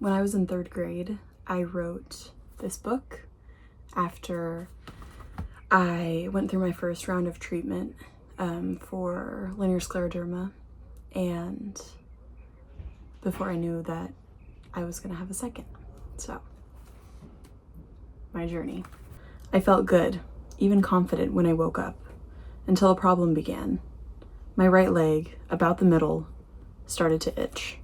When I was in 3rd grade, I wrote this book after I went through my first round of treatment for linear scleroderma, and before I knew that I was gonna have a second. So, my journey. I felt good, even confident when I woke up, until a problem began. My right leg, about the middle, started to itch.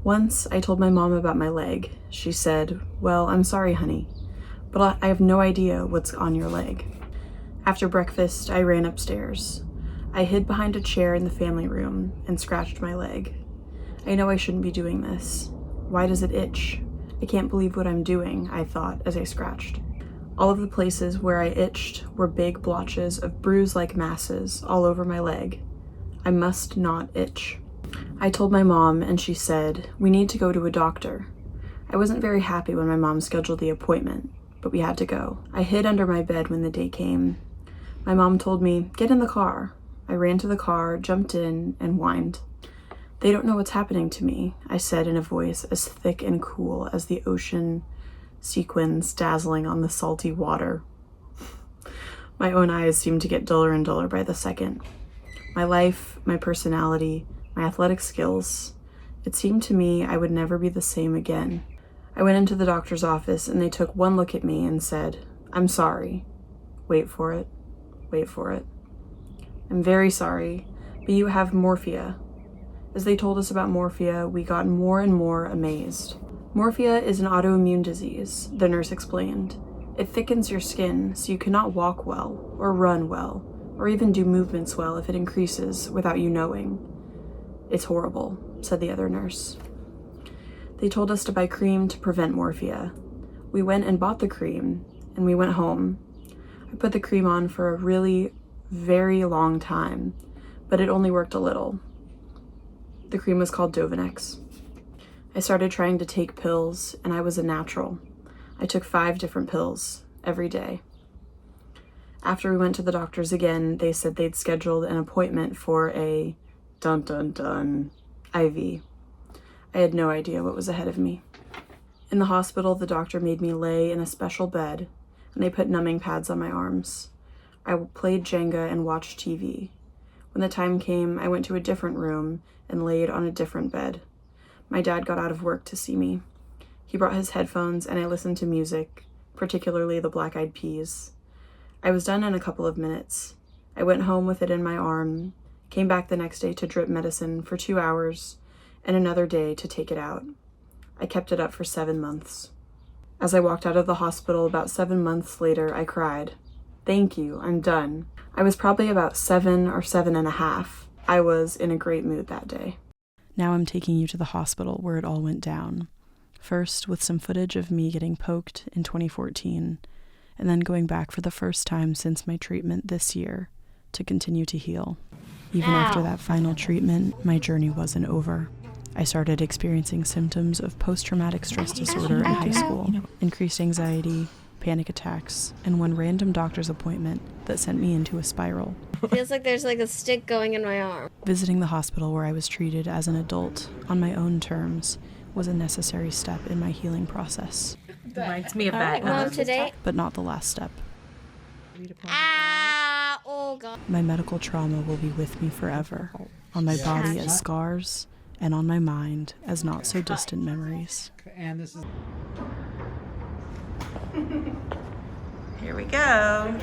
Once I told my mom about my leg. She said, "Well, I'm sorry, honey, but I have no idea what's on your leg." After breakfast, I ran upstairs. I hid behind a chair in the family room and scratched my leg. I know I shouldn't be doing this. Why does it itch? I can't believe what I'm doing, I thought as I scratched. All of the places where I itched were big blotches of bruise-like masses all over my leg. I must not itch. I told my mom, and she said, "We need to go to a doctor." I wasn't very happy when my mom scheduled the appointment, but we had to go. I hid under my bed when the day came. My mom told me, "Get in the car." I ran to the car, jumped in, and whined. "They don't know what's happening to me," I said in a voice as thick and cool as the ocean sequins dazzling on the salty water. My own eyes seemed to get duller and duller by the second. My life, my personality, my athletic skills, it seemed to me I would never be the same again. I went into the doctor's office and they took one look at me and said, "I'm sorry." Wait for it. Wait for it. "I'm very sorry, but you have morphia." As they told us about morphia, we got more and more amazed. Morphia is an autoimmune disease, the nurse explained. It thickens your skin so you cannot walk well, or run well, or even do movements well if it increases without you knowing. "It's horrible," said the other nurse. They told us to buy cream to prevent morphia. We went and bought the cream, and we went home. I put the cream on for a really very long time, but it only worked a little. The cream was called Dovanex. I started trying to take pills, and I was a natural. I took 5 different pills every day. After we went to the doctors again, they said they'd scheduled an appointment for a dun-dun-dun IV. I had no idea what was ahead of me. In the hospital, the doctor made me lay in a special bed, and they put numbing pads on my arms. I played Jenga and watched TV. When the time came, I went to a different room and laid on a different bed. My dad got out of work to see me. He brought his headphones and I listened to music, particularly the Black Eyed Peas. I was done in a couple of minutes. I went home with it in my arm, came back the next day to drip medicine for 2 hours, and another day to take it out. I kept it up for 7 months. As I walked out of the hospital about 7 months later, I cried. "Thank you, I'm done." I was probably about 7 or 7.5. I was in a great mood that day. Now I'm taking you to the hospital where it all went down. First with some footage of me getting poked in 2014, and then going back for the first time since my treatment this year to continue to heal. Even after that final treatment, my journey wasn't over. I started experiencing symptoms of post-traumatic stress disorder in high school, increased anxiety, panic attacks, and one random doctor's appointment that sent me into a spiral. Feels like there's like a stick going in my arm. Visiting the hospital where I was treated as an adult on my own terms was a necessary step in my healing process. Reminds me of that. Mom, today. But not the last step. Oh God. My medical trauma will be with me forever, on my body as scars, and on my mind as not so distant memories. And this is. Here we go.